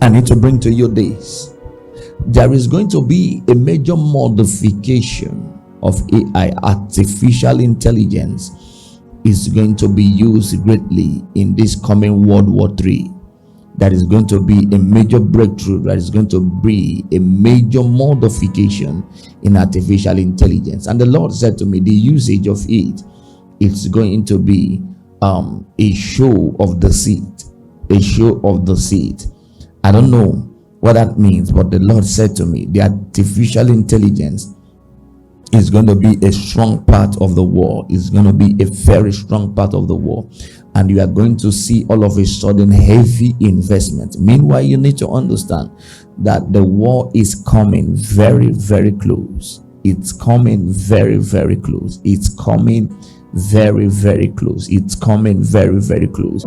I need to bring to you this. There is going to be a major modification of AI. Artificial intelligence is going to be used greatly in this coming World War III. That is going to be a major breakthrough. That is going to be a major modification in artificial intelligence. And the Lord said to me, the usage of it is going to be a show of the seed. A show of the seed. I don't know what that means, but the Lord said to me, the artificial intelligence is going to be a strong part of the war. It's going to be a very strong part of the war. And you are going to see all of a sudden heavy investment. Meanwhile, you need to understand that the war is coming very, very close. It's coming very, very close. It's coming very, very close. It's coming very, very close.